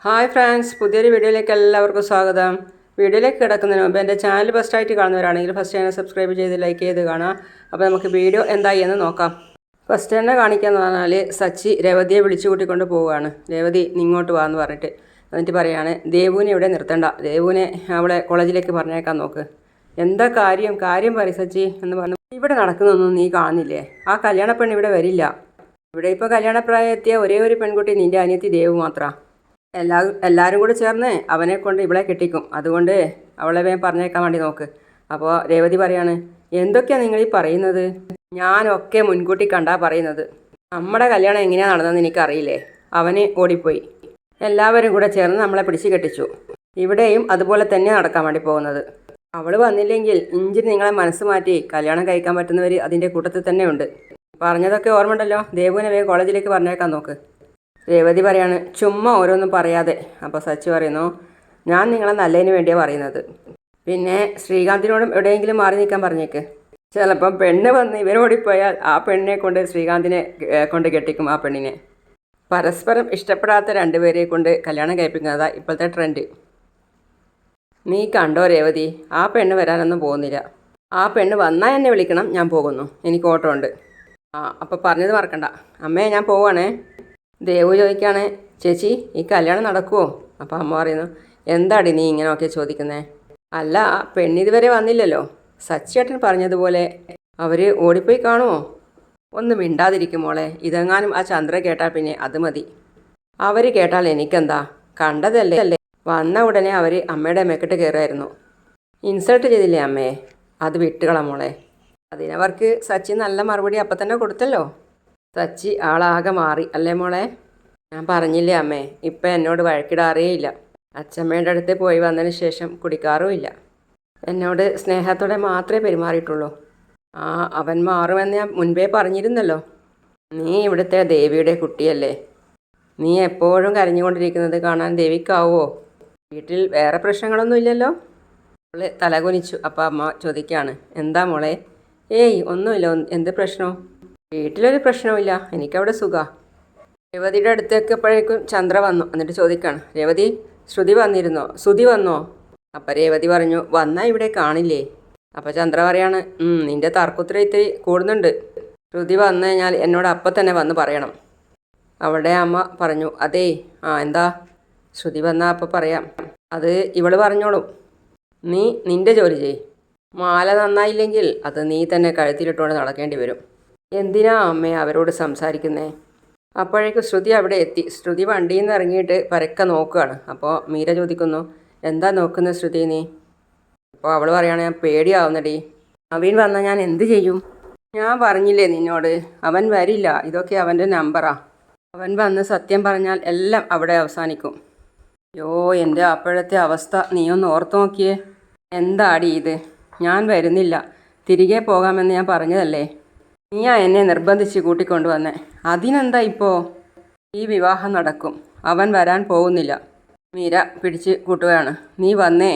Hi friends, പുതിയൊരു വീഡിയോയിലേക്ക് എല്ലാവർക്കും സ്വാഗതം. വീഡിയോയിലേക്ക് കിടക്കുന്നതിന് മുമ്പ് എൻ്റെ ചാനൽ ഫസ്റ്റായിട്ട് കാണുന്നവരാണെങ്കിൽ ഫസ്റ്റ് ചാനൽ സബ്സ്ക്രൈബ് ചെയ്ത് ലൈക്ക് ചെയ്ത് കാണാം. അപ്പോൾ നമുക്ക് വീഡിയോ എന്തായി എന്ന് നോക്കാം. ഫസ്റ്റ് തന്നെ കാണിക്കാമെന്ന് പറഞ്ഞാൽ സച്ചി രേവതിയെ വിളിച്ചു കൂട്ടിക്കൊണ്ട് പോവുകയാണ്. രേവതി ഇങ്ങോട്ട് വാ എന്ന് പറഞ്ഞിട്ട് എന്നിട്ട് പറയുകയാണ്, ദേവുവിനെ ഇവിടെ നിർത്തണ്ട, ദേവുവിനെ അവളെ കോളേജിലേക്ക് പറഞ്ഞേക്കാൻ നോക്ക്. എന്താ കാര്യം പറയും സച്ചി എന്ന് പറഞ്ഞു. ഇവിടെ നടക്കുന്നൊന്നും നീ കാണുന്നില്ലേ? ആ കല്യാണ പെണ്ണ് ഇവിടെ വരില്ല. ഇവിടെ ഇപ്പോൾ കല്യാണപ്രായം എത്തിയ ഒരേ ഒരു പെൺകുട്ടി നിൻ്റെ അനിയത്തി ദേവു മാത്രമാണ്. എല്ലാവരും കൂടി ചേർന്ന് അവനെ കൊണ്ട് ഇവളെ കെട്ടിക്കും. അതുകൊണ്ട് അവളെ വേഗം പറഞ്ഞേക്കാൻ വേണ്ടി നോക്ക്. അപ്പോൾ രേവതി പറയാണ്, എന്തൊക്കെയാണ് നിങ്ങൾ ഈ പറയുന്നത്? ഞാനൊക്കെ മുൻകൂട്ടി കണ്ടാ പറയുന്നത്. നമ്മുടെ കല്യാണം എങ്ങനെയാണ് നടന്നതെന്ന് എനിക്കറിയില്ലേ? അവന് ഓടിപ്പോയി. എല്ലാവരും കൂടെ ചേർന്ന് നമ്മളെ പിടിച്ച് കെട്ടിച്ചു. ഇവിടെയും അതുപോലെ തന്നെ നടക്കാൻ വേണ്ടി പോകുന്നത്. അവൾ വന്നില്ലെങ്കിൽ ഇഞ്ചിന് നിങ്ങളെ മനസ്സ് മാറ്റി കല്യാണം കഴിക്കാൻ പറ്റുന്നവർ അതിൻ്റെ കൂട്ടത്തിൽ തന്നെ ഉണ്ട്. പറഞ്ഞതൊക്കെ ഓർമ്മയുണ്ടല്ലോ. ദേവുവിനെ വേഗം കോളേജിലേക്ക് പറഞ്ഞേക്കാൻ നോക്ക്. രേവതി പറയാണ്, ചുമ്മാ ഓരോന്നും പറയാതെ. അപ്പോൾ സച്ചി പറയുന്നു, ഞാൻ നിങ്ങളെ നല്ലതിന് വേണ്ടിയാണ് പറയുന്നത്. പിന്നെ ശ്രീകാന്തിനോടും എവിടെയെങ്കിലും മാറി നിൽക്കാൻ പറഞ്ഞേക്ക്. ചിലപ്പം പെണ്ണ് വന്ന് ഇവരോടിപ്പോയാൽ ആ പെണ്ണിനെ കൊണ്ട് ശ്രീകാന്തിനെ കൊണ്ട് കെട്ടിക്കും. ആ പെണ്ണിനെ പരസ്പരം ഇഷ്ടപ്പെടാത്ത രണ്ടുപേരെ കൊണ്ട് കല്യാണം കഴിപ്പിക്കുന്നതാണ് ഇപ്പോഴത്തെ ട്രെൻഡ്. നീ കണ്ടോ രേവതി, ആ പെണ്ണ് വരാനൊന്നും പോകുന്നില്ല. ആ പെണ്ണ് വന്നാൽ എന്നെ വിളിക്കണം, ഞാൻ പോകുന്നു, എനിക്ക് ഓട്ടോ ഉണ്ട്. അപ്പോൾ പറഞ്ഞത് മറക്കണ്ട. അമ്മേ, ഞാൻ പോവാണേ. ദേവു ചോദിക്കുകയാണ്, ചേച്ചി ഈ കല്യാണം നടക്കുമോ? അപ്പോൾ അമ്മ പറയുന്നു, എന്താടി നീ ഇങ്ങനെയൊക്കെ ചോദിക്കുന്നേ? അല്ല, പെണ്ണിതുവരെ വന്നില്ലല്ലോ. സച്ചിയേട്ടൻ പറഞ്ഞതുപോലെ അവർ ഓടിപ്പോയി കാണുമോ? ഒന്നും മിണ്ടാതിരിക്കും മോളെ. ഇതെങ്ങാനും ആ ചന്ദ്ര കേട്ടാൽ പിന്നെ അത് മതി. അവർ കേട്ടാൽ എനിക്കെന്താ? കണ്ടതല്ലേ. വന്ന ഉടനെ അവർ അമ്മയുടെ മെക്കിട്ട് കയറുമായിരുന്നു. ഇൻസൾട്ട് ചെയ്തില്ലേ അമ്മയെ? അത് വിട്ടുകള മോളെ. അതിനവർക്ക് സച്ചി നല്ല മറുപടി അപ്പം തന്നെ കൊടുത്തല്ലോ. സച്ചി ആളാകെ മാറി അല്ലേ മോളെ? ഞാൻ പറഞ്ഞില്ലേ അമ്മേ, ഇപ്പം എന്നോട് വഴക്കിടാറേയില്ല. അച്ഛമ്മയുടെ അടുത്ത് പോയി വന്നതിന് ശേഷം കുടിക്കാറുമില്ല. എന്നോട് സ്നേഹത്തോടെ മാത്രമേ പെരുമാറിയിട്ടുള്ളൂ. അവൻ മാറുമെന്ന് ഞാൻ മുൻപേ പറഞ്ഞിരുന്നല്ലോ. നീ ഇവിടുത്തെ ദേവിയുടെ കുട്ടിയല്ലേ. നീ എപ്പോഴും കരഞ്ഞുകൊണ്ടിരിക്കുന്നത് കാണാൻ ദേവിക്കാവോ? വീട്ടിൽ വേറെ പ്രശ്നങ്ങളൊന്നും ഇല്ലല്ലോ? അവൾ തലകുനിച്ചു. അപ്പോൾ അമ്മ ചോദിക്കുകയാണ്, എന്താ മോളെ? ഏയ് ഒന്നുമില്ല. എന്ത് പ്രശ്നമോ? വീട്ടിലൊരു പ്രശ്നവുമില്ല, എനിക്കവിടെ സുഖമാണ്. രേവതിയുടെ അടുത്തേക്ക് എപ്പോഴേക്കും ചന്ദ്ര വന്നു. എന്നിട്ട് ചോദിക്കുകയാണ്, രേവതി, ശ്രുതി വന്നോ? അപ്പം രേവതി പറഞ്ഞു, വന്നാൽ ഇവിടെ കാണില്ലേ? അപ്പോൾ ചന്ദ്ര പറയാണ്, നിൻ്റെ തർക്കുത്തരം ഇത്തിരി കൂടുന്നുണ്ട്. ശ്രുതി വന്നു കഴിഞ്ഞാൽ എന്നോട് അപ്പം തന്നെ വന്ന് പറയണം. അവിടെ അമ്മ പറഞ്ഞു, അതേ. എന്താ? ശ്രുതി വന്നാൽ അപ്പം പറയാം. അത് ഇവള് പറഞ്ഞോളും. നീ നിൻ്റെ ജോലി ചെയ്. മാല നന്നായില്ലെങ്കിൽ അത് നീ തന്നെ കഴുത്തിലിട്ടുകൊണ്ട് നടക്കേണ്ടി വരും. എന്തിനാ അമ്മേ അവരോട് സംസാരിക്കുന്നേ? അപ്പോഴേക്കും ശ്രുതി അവിടെ എത്തി. ശ്രുതി വണ്ടിയിൽ നിന്ന് ഇറങ്ങിയിട്ട് പരക്കെ നോക്കുകയാണ്. അപ്പോൾ മീര ചോദിക്കുന്നു, എന്താ നോക്കുന്നത് ശ്രുതി നീ? അപ്പോൾ അവൾ പറയുകയാണ്, ഞാൻ പേടിയാവുന്നടി. നവീൻ വന്നാൽ ഞാൻ എന്ത് ചെയ്യും? ഞാൻ പറഞ്ഞില്ലേ നിന്നോട്, അവൻ വരില്ല. ഇതൊക്കെ അവൻ്റെ നമ്പറാ. അവൻ വന്ന് സത്യം പറഞ്ഞാൽ എല്ലാം അവിടെ അവസാനിക്കും. യോ, എൻ്റെ അപ്പോഴത്തെ അവസ്ഥ നീ ഒന്ന് ഓർത്തു നോക്കിയേ. എന്താടി ഇത്? ഞാൻ വരുന്നില്ല, തിരികെ പോകാമെന്ന് ഞാൻ പറഞ്ഞതല്ലേ. നീയാ എന്നെ നിർബന്ധിച്ച് കൂട്ടിക്കൊണ്ടുവന്നേ. അതിനെന്താ ഇപ്പോൾ? ഈ വിവാഹം നടക്കും. അവൻ വരാൻ പോകുന്നില്ല. മീര പിടിച്ച് കൂട്ടുകയാണ്, നീ വന്നേ.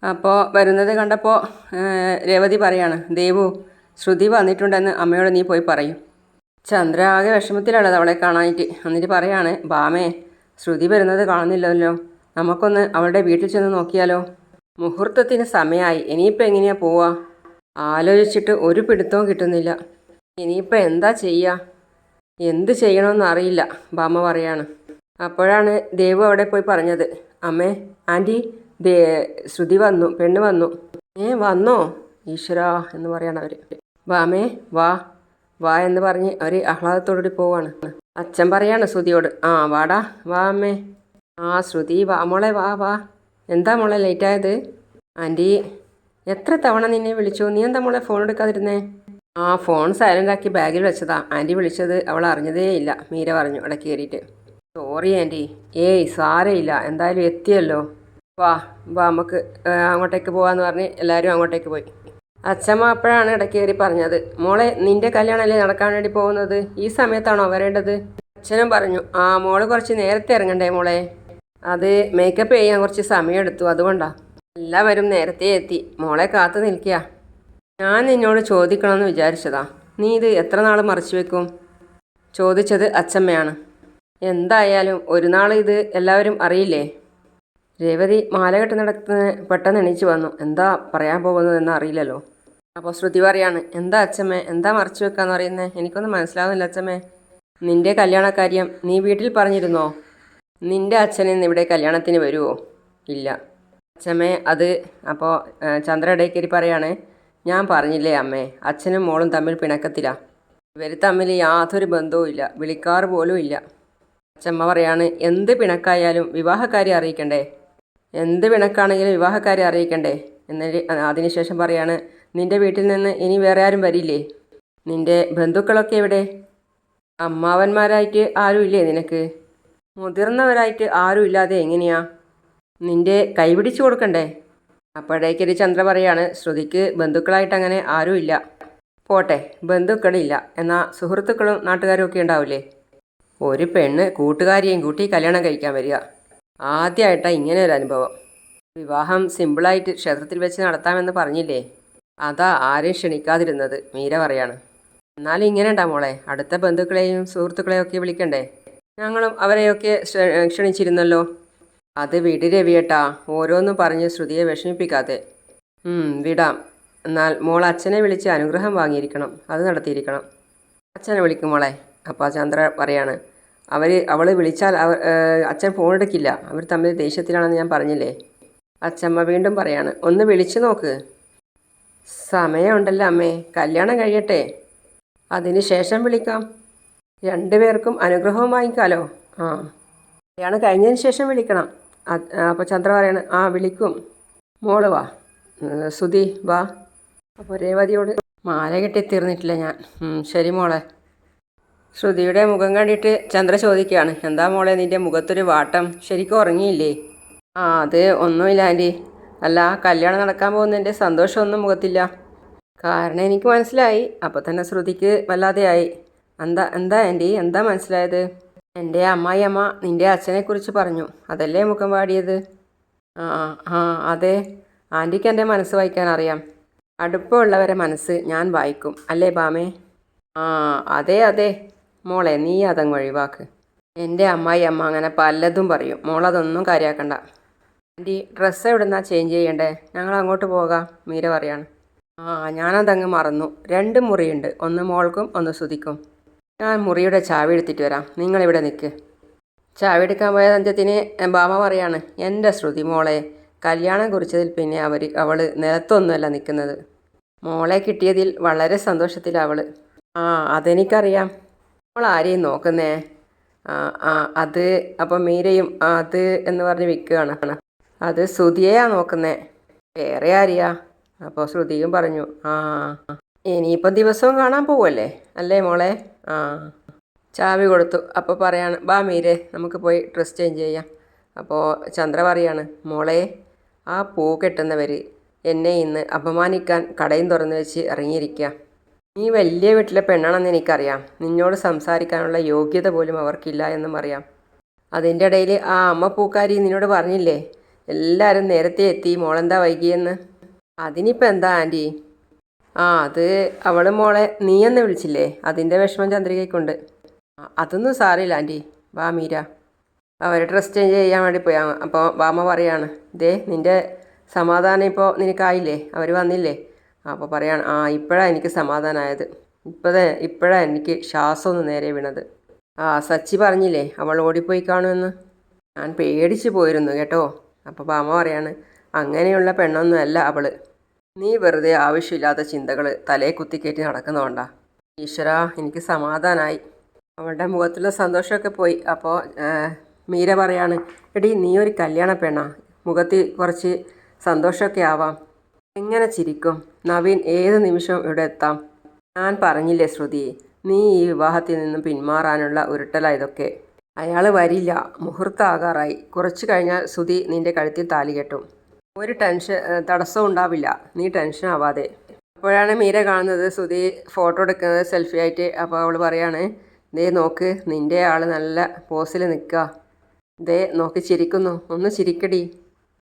അപ്പോൾ വരുന്നത് കണ്ടപ്പോൾ രേവതി പറയാണ്, ദേവു, ശ്രുതി വന്നിട്ടുണ്ടെന്ന് അമ്മയോട് നീ പോയി പറയും. ചന്ദ്ര ആകെ വിഷമത്തിലുള്ളത് അവളെ കാണാനായിട്ട്. എന്നിട്ട് പറയാണ്, ബാമേ, ശ്രുതി വരുന്നത് കാണുന്നില്ലല്ലോ, നമുക്കൊന്ന് അവളുടെ വീട്ടിൽ ചെന്ന് നോക്കിയാലോ? മുഹൂർത്തത്തിന് സമയമായി. ഇനിയിപ്പോൾ എങ്ങനെയാണ് പോവുക? ആലോചിച്ചിട്ട് ഒരു പിടുത്തവും കിട്ടുന്നില്ല. ഇനിയിപ്പോൾ എന്താ ചെയ്യുക? എന്ത് ചെയ്യണമെന്ന് അറിയില്ല, ബാമ്മ പറയാണ്. അപ്പോഴാണ് ദേവു അവിടെ പോയി പറഞ്ഞത്, അമ്മേ, ആൻറ്റി, ശ്രുതി വന്നു, പെണ്ണ് വന്നു. വന്നോ? ഈശ്വരാ എന്ന് പറയാണ് അവർ. ബാമേ, വാ എന്ന് പറഞ്ഞ് അവർ ആഹ്ലാദത്തോടുകൂടി പോവാണ്. അച്ഛൻ പറയാണ് ശ്രുതിയോട്, വാടാ, വാ അമ്മേ. ശ്രുതി, വാ മോളെ, വാ. എന്താ മോളെ ലേറ്റായത്? ആൻറ്റി, എത്ര തവണ നിന്നെ വിളിച്ചു, നീ എന്താ മോളെ ഫോൺ എടുക്കാതിരുന്നേ? ഫോൺ സൈലൻ്റാക്കി ബാഗിൽ വെച്ചതാ. ആൻറ്റി വിളിച്ചത് അവൾ അറിഞ്ഞതേ ഇല്ല, മീര പറഞ്ഞു ഇടയ്ക്ക് കയറിയിട്ട്. Sorry anti. ഏയ് സാരമില്ല, എന്തായാലും എത്തിയല്ലോ. വാ നമുക്ക് അങ്ങോട്ടേക്ക് പോകാമെന്ന് പറഞ്ഞ് എല്ലാവരും അങ്ങോട്ടേക്ക് പോയി. അച്ഛമ്മ അപ്പോഴാണ് ഇടയ്ക്ക് കയറി പറഞ്ഞത്, മോളെ, നിൻ്റെ കല്യാണമല്ലേ നടക്കാൻ വേണ്ടി പോകുന്നത്, ഈ സമയത്താണോ വരേണ്ടത്? അച്ഛനും പറഞ്ഞു, മോള് കുറച്ച് നേരത്തെ ഇറങ്ങണ്ടേ മോളെ? അത് മേക്കപ്പ് ചെയ്യാൻ കുറച്ച് സമയമെടുത്തു, അതുകൊണ്ടാണ്. എല്ലാവരും നേരത്തെ എത്തി. മോളെ കാത്തു നിൽക്കുക. ഞാൻ നിന്നോട് ചോദിക്കണമെന്ന് വിചാരിച്ചതാ. നീ ഇത് എത്ര നാൾ മറച്ചു വെക്കും? ചോദിച്ചത് അച്ഛമ്മയാണ്. എന്തായാലും ഒരു നാൾ ഇത് എല്ലാവരും അറിയില്ലേ? രേവതി മാല കെട്ടുന്നിടത്ത് പെട്ടെന്ന് എണീച്ച് വന്നു. എന്താ പറയാൻ പോകുന്നതെന്ന് അറിയില്ലല്ലോ. അപ്പോൾ ശ്രുതി പറയാണ്, എന്താ അച്ഛമ്മേ, എന്താ മറച്ചു വെക്കാന്ന് പറയുന്നേ? എനിക്കൊന്നും മനസ്സിലാവുന്നില്ല അച്ഛമ്മേ. നിന്റെ കല്യാണക്കാര്യം നീ വീട്ടിൽ പറഞ്ഞിരുന്നോ? നിന്റെ അച്ഛൻ ഇന്ന് ഇവിടെ കല്യാണത്തിന് വരുമോ? ഇല്ല അച്ഛമ്മേ. അത് അപ്പോൾ ചന്ദ്ര ഇടയ്ക്കേരി പറയാണ്, ഞാൻ പറഞ്ഞില്ലേ അമ്മേ, അച്ഛനും മോളും തമ്മിൽ പിണക്കത്തില്ല. ഇവർ തമ്മിൽ യാതൊരു ബന്ധവും ഇല്ല, വിളിക്കാറ് പോലും ഇല്ല. അച്ഛമ്മ പറയാണ്, എന്ത് പിണക്കായാലും വിവാഹക്കാരെ അറിയിക്കണ്ടേ? എന്ത് പിണക്കാണെങ്കിലും വിവാഹക്കാരെ അറിയിക്കണ്ടേ? എന്നിട്ട് അതിനുശേഷം പറയാണ്, നിന്റെ വീട്ടിൽ നിന്ന് ഇനി വേറെ ആരും വരില്ലേ? നിന്റെ ബന്ധുക്കളൊക്കെ എവിടെ? അമ്മാവന്മാരായിട്ട് ആരും ഇല്ലേ നിനക്ക്? മുതിർന്നവരായിട്ട് ആരും ഇല്ലാതെ എങ്ങനെയാ? നിന്റെ കൈ പിടിച്ചു കൊടുക്കണ്ടേ? അപ്പോഴേക്കൊരു ചന്ദ്ര പറയാണ്, ശ്രുതിക്ക് ബന്ധുക്കളായിട്ട് അങ്ങനെ ആരും ഇല്ല. പോട്ടെ, ബന്ധുക്കളില്ല, എന്നാൽ സുഹൃത്തുക്കളും നാട്ടുകാരും ഒക്കെ ഉണ്ടാവില്ലേ? ഒരു പെണ്ണ് കൂട്ടുകാരിയെയും കൂട്ടി കല്യാണം കഴിക്കാൻ വരിക ആദ്യമായിട്ടാണ് ഇങ്ങനെ ഒരു അനുഭവം. വിവാഹം സിമ്പിളായിട്ട് ക്ഷേത്രത്തിൽ വെച്ച് നടത്താമെന്ന് പറഞ്ഞില്ലേ, അതാ ആരെയും ക്ഷണിക്കാതിരുന്നത്. മീര പറയാണ്, എന്നാലും ഇങ്ങനെ ഉണ്ടാ മോളെ, അടുത്ത ബന്ധുക്കളെയും സുഹൃത്തുക്കളെയും ഒക്കെ വിളിക്കണ്ടേ? ഞങ്ങളും അവരെയൊക്കെ ക്ഷണിച്ചിരുന്നല്ലോ. അത് വിട് രവിയേട്ടാ, ഓരോന്നും പറഞ്ഞ് ശ്രുതിയെ വിഷമിപ്പിക്കാതെ. വിടാം. എന്നാൽ മോൾ അച്ഛനെ വിളിച്ച് അനുഗ്രഹം വാങ്ങിയിരിക്കണം, അത് നടത്തിയിരിക്കണം. അച്ഛനെ വിളിക്കും മോളെ. അപ്പോൾ ചന്ദ്ര പറയാണ്, അവൾ വിളിച്ചാൽ അച്ഛൻ ഫോൺ എടുക്കില്ല, അവർ തമ്മിൽ ദേഷ്യത്തിലാണെന്ന് ഞാൻ പറഞ്ഞില്ലേ. അച്ഛമ്മ വീണ്ടും പറയാണ്, ഒന്ന് വിളിച്ചു നോക്ക്. സമയമുണ്ടല്ലോ അമ്മേ, കല്യാണം കഴിയട്ടെ, അതിന് ശേഷം വിളിക്കാം. രണ്ടുപേർക്കും അനുഗ്രഹവും വാങ്ങിക്കാലോ. കല്യാണം കഴിഞ്ഞതിന് ശേഷം വിളിക്കണം. അപ്പോൾ ചന്ദ്ര പറയാണ്, വിളിക്കും. മോള് വാ, സുധി വാ. അപ്പോൾ രേവതിയോട്, മാല കെട്ടിത്തീർന്നിട്ടില്ല ഞാൻ. ശരി മോളെ. ശ്രുതിയുടെ മുഖം കണ്ടിട്ട് ചന്ദ്ര ചോദിക്കുകയാണ്, എന്താ മോളെ നിൻ്റെ മുഖത്തൊരു വാട്ടം, ശരിക്കും ഉറങ്ങിയില്ലേ? അത് ഒന്നുമില്ല ആൻറ്റി. അല്ല, കല്യാണം നടക്കാൻ പോകുന്നതിൻ്റെ സന്തോഷമൊന്നും മുഖത്തില്ല. കാരണം എനിക്ക് മനസ്സിലായി. അപ്പോൾ തന്നെ ശ്രുതിക്ക് വല്ലാതെയായി. എന്താ ആൻറ്റി, എന്താ മനസ്സിലായത്? എൻ്റെ അമ്മായിയമ്മ നിൻ്റെ അച്ഛനെക്കുറിച്ച് പറഞ്ഞു, അതല്ലേ മുഖം വാടിയത്? അതെ, ആൻറ്റിക്ക് എൻ്റെ മനസ്സ് വായിക്കാൻ അറിയാം. അടുപ്പമുള്ളവരെ മനസ്സ് ഞാൻ വായിക്കും, അല്ലേ ബാമേ? അതെ മോളെ, നീ അതങ്ങ് ഒഴിവാക്ക്. എൻ്റെ അമ്മായിയമ്മ അങ്ങനെ പലതും പറയും, മോളതൊന്നും കാര്യമാക്കണ്ട. ആൻറ്റി, ഡ്രസ്സ് എവിടുന്നാ ചേഞ്ച് ചെയ്യണ്ടേ? ഞങ്ങൾ അങ്ങോട്ട് പോകാം, മീര പറയാണ്. ഞാനതങ്ങ് മറന്നു. 2 മുറിയുണ്ട്, ഒന്ന് മോൾക്കും ഒന്ന് ശ്രുതിക്കും. ഞാൻ മുറിയുടെ ചാവി എടുത്തിട്ട് വരാം, നിങ്ങളിവിടെ നിൽക്ക്. ചാവി എടുക്കാൻ പോയ അഞ്ചത്തിന് ബാമ പറയാണ്, എൻ്റെ ശ്രുതി മോളെ, കല്യാണം കുറിച്ചതിൽ പിന്നെ അവൾ നിലത്തൊന്നുമല്ല നിൽക്കുന്നത്. മോളെ കിട്ടിയതിൽ വളരെ സന്തോഷത്തിലാണ് അവൾ. അതെനിക്കറിയാം. മോൾ ആരെയും നോക്കുന്നേ? അത് അപ്പം മീരയും അത് എന്ന് പറഞ്ഞ് വിൽക്കുകയാണ്. അത് ശ്രുതിയെയാണ് നോക്കുന്നേ, വേറെ ആരെയാ? അപ്പോൾ ശ്രുതിയും പറഞ്ഞു, ഇനിയിപ്പം ദിവസവും കാണാൻ പോവല്ലേ, അല്ലേ മോളെ? ചാവി കൊടുത്തു. അപ്പോൾ പറയാണ്, ബാ മീരെ, നമുക്ക് പോയി ഡ്രസ് ചേഞ്ച് ചെയ്യാം. അപ്പോൾ ചന്ദ്ര പറയാണ്, മോളെ, ആ പൂ കെട്ടുന്നവർ എന്നെ ഇന്ന് അപമാനിക്കാൻ കടയും തുറന്നു വെച്ച് ഇറങ്ങിയിരിക്കുക. നീ വലിയ വീട്ടിലെ പെണ്ണാണെന്ന് എനിക്കറിയാം, നിന്നോട് സംസാരിക്കാനുള്ള യോഗ്യത പോലും അവർക്കില്ല എന്നും അറിയാം. അതിൻ്റെ ഇടയിൽ ആ അമ്മ പൂക്കാരി നിന്നോട് പറഞ്ഞില്ലേ, എല്ലാവരും നേരത്തെ എത്തി, മോളെന്താ വൈകിയെന്ന്? അതിനിപ്പോൾ എന്താ ആൻറ്റി? അത് അവൾ മോളെ നീയെന്ന് വിളിച്ചില്ലേ, അതിൻ്റെ വിഷമം ചന്ദ്രികയ്ക്കുണ്ട്. അതൊന്നും സാറില്ല ആൻറ്റി, വാ മീര. അവർ ഡ്രസ് ചേഞ്ച് ചെയ്യാൻ വേണ്ടി പോയാ. അപ്പോൾ ബാമ പറയാണ്, നിൻ്റെ സമാധാനം ഇപ്പോൾ നിനക്കായില്ലേ, അവർ വന്നില്ലേ? അപ്പോൾ പറയാണ്, ഇപ്പോഴാണ് എനിക്ക് സമാധാനമായത്, ഇപ്പോഴാണ് എനിക്ക് ശ്വാസമൊന്ന് നേരെ വീണത്. സച്ചി പറഞ്ഞില്ലേ അവൾ ഓടിപ്പോയി കാണുമെന്ന്, ഞാൻ പേടിച്ചു പോയിരുന്നു കേട്ടോ. അപ്പോൾ ബാമ പറയാണ്, അങ്ങനെയുള്ള പെണ്ണൊന്നുമല്ല അവൾ, നീ വെറുതെ ആവശ്യമില്ലാത്ത ചിന്തകൾ തലയെ കുത്തിക്കയറ്റി നടക്കുന്നതുകൊണ്ടാ. ഈശ്വരാ, എനിക്ക് സമാധാനമായി. അവളുടെ മുഖത്തുള്ള സന്തോഷമൊക്കെ പോയി. അപ്പോൾ മീര പറയാണ്, എടി നീ ഒരു കല്യാണ പെണ്ണാ, മുഖത്തിൽ കുറച്ച് സന്തോഷമൊക്കെ ആവാം. എങ്ങനെ ചിരിക്കും? നവീൻ ഏത് നിമിഷവും ഇവിടെ എത്താം. ഞാൻ പറഞ്ഞില്ലേ ശ്രുതി, നീ ഈ വിവാഹത്തിൽ നിന്നും പിന്മാറാനുള്ള ഉരുട്ടല ഇതൊക്കെ. അയാൾ വരില്ല, മുഹൂർത്തമാകാറായി. കുറച്ച് കഴിഞ്ഞാൽ ശ്രുതി നിൻ്റെ കഴുത്തിൽ താലി കെട്ടും. ഒരു തടസ്സവും ഉണ്ടാവില്ല, നീ ടെൻഷൻ ആവാതെ. അപ്പോഴാണ് മീര കാണുന്നത് ശ്രുതി ഫോട്ടോ എടുക്കുന്നത് സെൽഫി ആയിട്ട്. അപ്പോൾ അവൾ പറയാണ്, നോക്ക്, നിൻ്റെ ആൾ നല്ല പോസിൽ നിൽക്കുക, നോക്കി ചിരിക്കുന്നു, ഒന്ന് ചിരിക്കടി.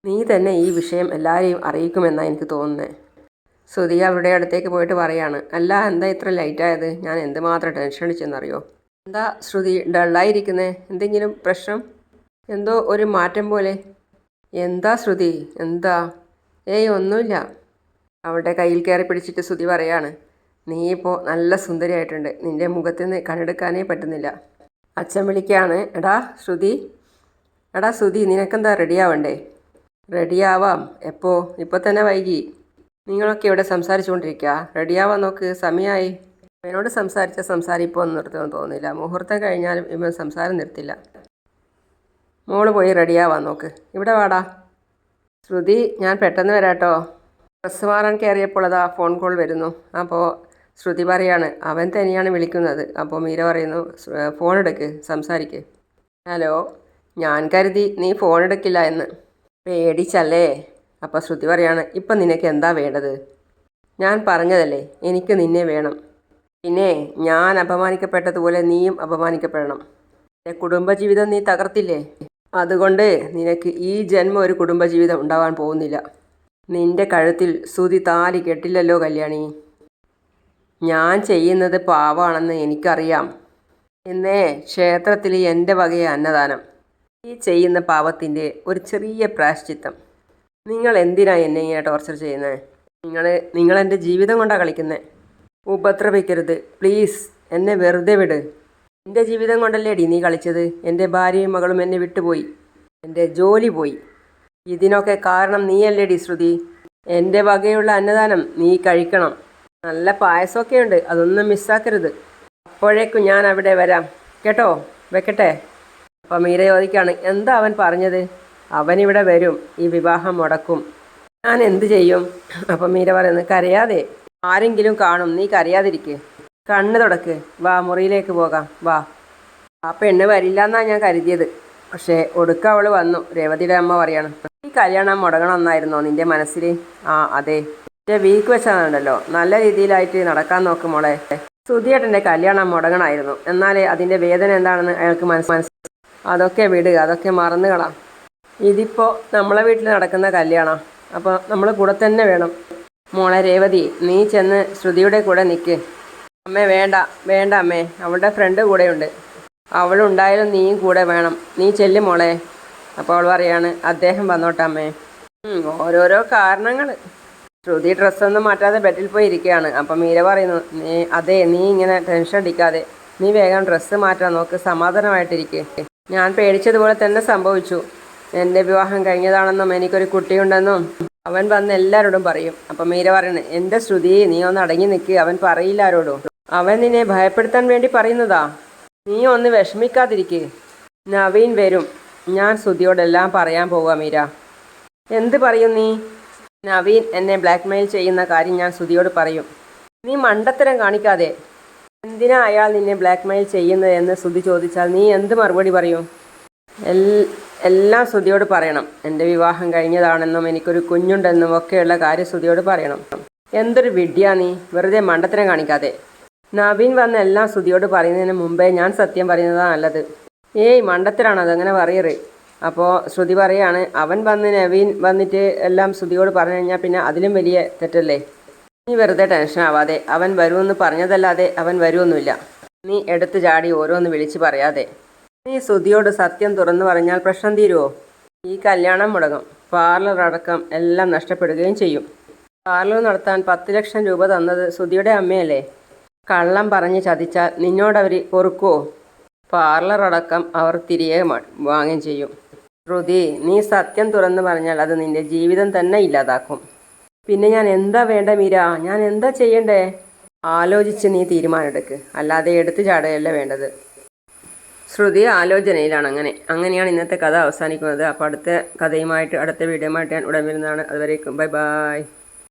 നീ തന്നെ ഈ വിഷയം എല്ലാവരെയും അറിയിക്കുമെന്നാണ് എനിക്ക് തോന്നുന്നത്. ശ്രുതി അവരുടെ അടുത്തേക്ക് പോയിട്ട് പറയാണ്, അല്ല എന്താ ഇത്ര ലേറ്റായത്, ഞാൻ എന്തുമാത്രം ടെൻഷൻ അടിച്ചെന്നറിയോ? എന്താ ശ്രുതി ഡള്ളായിരിക്കുന്നേ? എന്തെങ്കിലും പ്രശ്നം? എന്തോ ഒരു മാറ്റം പോലെ. എന്താ ശ്രുതി, എന്താ? ഏയ് ഒന്നുമില്ല. അവളുടെ കയ്യിൽ കയറി പിടിച്ചിട്ട് ശ്രുതി പറയാണ്, നീ ഇപ്പോൾ നല്ല സുന്ദരിയായിട്ടുണ്ട്. നിൻ്റെ മുഖത്ത് നിന്ന് കണ്ണെടുക്കാനേ പറ്റുന്നില്ല. അച്ഛൻ വിളിക്കുകയാണ്. എടാ ശ്രുതി, നിനക്കെന്താ റെഡിയാവണ്ടേ? റെഡിയാവാം. എപ്പോൾ? ഇപ്പോൾ തന്നെ വൈകി. നിങ്ങളൊക്കെ ഇവിടെ സംസാരിച്ചുകൊണ്ടിരിക്കുക. റെഡിയാവാൻ നോക്ക്, സമയമായി. ഇവനോട് സംസാരം ഇപ്പോൾ ഒന്നും നിർത്തുമെന്ന് തോന്നുന്നില്ല. മുഹൂർത്തം കഴിഞ്ഞാലും ഇവൻ സംസാരം നിർത്തില്ല. മോള് പോയി റെഡിയാവാൻ നോക്ക്. ഇവിടെ വാടാ. ശ്രുതി, ഞാൻ പെട്ടെന്ന് വരാട്ടോ. ഡ്രസ്സ് മാറാൻ കയറിയപ്പോൾ അതാ ഫോൺ കോൾ വരുന്നു. അപ്പോൾ ശ്രുതി പറയാണ്, അവൻ തന്നെയാണ് വിളിക്കുന്നത്. അപ്പോൾ മീര പറയുന്നു, ഫോൺ എടുക്ക്, സംസാരിക്ക്. ഹലോ. ഞാൻ കരുതി നീ ഫോൺ എടുക്കില്ല എന്ന്. പേടിച്ചല്ലേ? അപ്പോൾ ശ്രുതി പറയാണ്, ഇപ്പം നിനക്ക് എന്താ വേണ്ടത്? ഞാൻ പറഞ്ഞതല്ലേ, എനിക്ക് നിന്നെ വേണം. പിന്നെ ഞാൻ അപമാനിക്കപ്പെട്ടതുപോലെ നീയും അപമാനിക്കപ്പെടണം. എൻ്റെ കുടുംബജീവിതം നീ തകർത്തില്ലേ? അതുകൊണ്ട് നിനക്ക് ഈ ജന്മം ഒരു കുടുംബജീവിതം ഉണ്ടാവാൻ പോകുന്നില്ല. നിന്റെ കഴുത്തിൽ ശ്രുതി താലി കെട്ടില്ലല്ലോ കല്യാണി. ഞാൻ ചെയ്യുന്നത് പാവാണെന്ന് എനിക്കറിയാം. എന്നേ ക്ഷേത്രത്തിൽ എൻ്റെ വകയെ അന്നദാനം. ഈ ചെയ്യുന്ന പാവത്തിൻ്റെ ഒരു ചെറിയ പ്രായശ്ചിത്തം. നിങ്ങൾ എന്തിനാ എന്നെ ഇങ്ങനെ ടോർച്ചർ ചെയ്യുന്നത്? നിങ്ങളെൻ്റെ ജീവിതം കൊണ്ടാണ് കളിക്കുന്നത്. ഉപദ്രവിക്കരുത് പ്ലീസ്. എന്നെ വെറുതെ വിട്. എൻ്റെ ജീവിതം കൊണ്ടല്ലേടി നീ കളിച്ചത്. എൻ്റെ ഭാര്യയും മകളും എന്നെ വിട്ടുപോയി. എൻ്റെ ജോലി പോയി. ഇതിനൊക്കെ കാരണം നീയല്ലേടി ശ്രുതി. എൻ്റെ വകയുള്ള അന്നദാനം നീ കഴിക്കണം. നല്ല പായസമൊക്കെ ഉണ്ട്, അതൊന്നും മിസ്സാക്കരുത്. അപ്പോഴേക്കും ഞാൻ അവിടെ വരാം കേട്ടോ. വെക്കട്ടെ. അപ്പം മീര ചോദിക്കുകയാണ്, എന്താ അവൻ പറഞ്ഞത്? അവനിവിടെ വരും, ഈ വിവാഹം മുടക്കും. ഞാൻ എന്ത് ചെയ്യും? അപ്പം മീര പറയുന്നത്, കരയാതെ. ആരെങ്കിലും കാണും, നീ കരയാതിരിക്കുക. കണ്ണ് തുടക്ക്. വാ, മുറിയിലേക്ക് പോകാം, വാ. ആ പെണ്ണ് വരില്ല എന്നാണ് ഞാൻ കരുതിയത്. പക്ഷേ ഒടുക്ക അവൾ വന്നു. രേവതിയുടെ അമ്മ പറയാണ്, ഈ കല്യാണം മുടങ്ങണമെന്നായിരുന്നോ നിൻ്റെ മനസ്സിൽ? ആ അതെ. എൻ്റെ വീക്ക് വെച്ചാണല്ലോ. നല്ല രീതിയിലായിട്ട് നടക്കാൻ നോക്കും മോളെ. സുധിയേട്ടൻ്റെ കല്യാണം മുടങ്ങണമായിരുന്നു. എന്നാലേ അതിൻ്റെ വേദന എന്താണെന്ന് അയാൾക്ക് മനസ്സിലായി. അതൊക്കെ വിടുക, അതൊക്കെ മറന്നുകളാം. ഇതിപ്പോൾ നമ്മളെ വീട്ടിൽ നടക്കുന്ന കല്യാണം. അപ്പോൾ നമ്മൾ കൂടെ തന്നെ വേണം. മോളെ രേവതി, നീ ചെന്ന് ശ്രുതിയുടെ കൂടെ നിൽക്ക്. അമ്മേ വേണ്ട അമ്മേ, അവളുടെ ഫ്രണ്ട് കൂടെയുണ്ട്. അവളുണ്ടായാലും നീയും കൂടെ വേണം. നീ ചെല്ലും മോളെ. അപ്പോൾ അവൾ പറയാണ്, അദ്ദേഹം വന്നോട്ടെ അമ്മേ. ഓരോരോ കാരണങ്ങൾ. ശ്രുതി ഡ്രസ്സൊന്നും മാറ്റാതെ ബെഡിൽ പോയി ഇരിക്കുകയാണ്. അപ്പം മീര പറയുന്നു, നീ ഇങ്ങനെ ടെൻഷൻ അടിക്കാതെ നീ വേഗം ഡ്രസ്സ് മാറ്റാൻ നോക്ക്, സമാധാനമായിട്ടിരിക്കുക. ഞാൻ പേടിച്ചതുപോലെ തന്നെ സംഭവിച്ചു. എൻ്റെ വിവാഹം കഴിഞ്ഞതാണെന്നും എനിക്കൊരു കുട്ടിയുണ്ടെന്നും അവൻ വന്ന് എല്ലാവരോടും പറയും. അപ്പം മീര പറയുന്നത്, എൻ്റെ ശ്രുതി, നീ ഒന്ന് അടങ്ങി നിൽക്കുക. അവൻ പറയില്ല ആരോടും. അവൻ നിന്നെ ഭയപ്പെടുത്താൻ വേണ്ടി പറയുന്നതാ. നീ ഒന്ന് വിഷമിക്കാതിരിക്കുക. നവീൻ വരും. ഞാൻ ശ്രുതിയോടെല്ലാം പറയാൻ പോവുക മീര. എന്ത് പറയും നീ? നവീൻ എന്നെ ബ്ലാക്ക്മെയിൽ ചെയ്യുന്ന കാര്യം ഞാൻ ശ്രുതിയോട് പറയും. നീ മണ്ടത്തരം കാണിക്കാതെ. എന്തിനാ അയാൾ നിന്നെ ബ്ലാക്ക്മെയിൽ ചെയ്യുന്നത് എന്ന് ശ്രുതി ചോദിച്ചാൽ നീ എന്ത് മറുപടി പറയും? എല്ലാം ശ്രുതിയോട് പറയണം. എൻ്റെ വിവാഹം കഴിഞ്ഞതാണെന്നും എനിക്കൊരു കുഞ്ഞുണ്ടെന്നും ഒക്കെയുള്ള കാര്യം ശ്രുതിയോട് പറയണം. എന്തൊരു വിഡ്ഢിയാ നീ, വെറുതെ മണ്ടത്തരം കാണിക്കാതെ. നവീൻ വന്ന് എല്ലാം ശ്രുതിയോട് പറയുന്നതിന് മുമ്പേ ഞാൻ സത്യം പറയുന്നതാണ് നല്ലത്. ഏയ് മണ്ടത്തരാണ്, അതങ്ങനെ പറയറ്. അപ്പോൾ ശ്രുതി പറയാണ്, അവൻ വന്ന് നവീൻ വന്നിട്ട് എല്ലാം ശ്രുതിയോട് പറഞ്ഞു കഴിഞ്ഞാൽ പിന്നെ അതിലും വലിയ തെറ്റല്ലേ. നീ വെറുതെ ടെൻഷൻ ആവാതെ. അവൻ വരുമെന്ന് പറഞ്ഞതല്ലാതെ അവൻ വരുമൊന്നുമില്ല. നീ എടുത്തു ചാടി ഓരോന്ന് വിളിച്ച് പറയാതെ. നീ ശ്രുതിയോട് സത്യം തുറന്നു പറഞ്ഞാൽ പ്രശ്നം തീരുമോ? ഈ കല്യാണം മുടങ്ങും. പാർലർ അടക്കം എല്ലാം നഷ്ടപ്പെടുകയും ചെയ്യും. പാർലർ നടത്താൻ 10 ലക്ഷം രൂപ തന്നത് ശ്രുതിയുടെ അമ്മയല്ലേ. കള്ളം പറഞ്ഞ് ചതിച്ചാൽ നിന്നോടവർ പൊറുക്കുമോ? പാർലർ അടക്കം അവർ തിരികെ വാങ്ങുകയും ചെയ്യും. ശ്രുതി, നീ സത്യം തുറന്നു പറഞ്ഞാൽ അത് നിൻ്റെ ജീവിതം തന്നെ ഇല്ലാതാക്കും. പിന്നെ ഞാൻ എന്താ വേണ്ട മീര? ഞാൻ എന്താ ചെയ്യണ്ടേ? ആലോചിച്ച് നീ തീരുമാനമെടുക്ക്, അല്ലാതെ എടുത്തു ചാടുകയല്ല വേണ്ടത്. ശ്രുതി ആലോചനയിലാണ്. അങ്ങനെയാണ് ഇന്നത്തെ കഥ അവസാനിക്കുന്നത്. അപ്പോൾ അടുത്ത കഥയുമായിട്ട്, അടുത്ത വീഡിയോയുമായിട്ട് ഞാൻ ഉടൻ വരുന്നതാണ്. അതുവരേക്കും ബൈ ബൈ.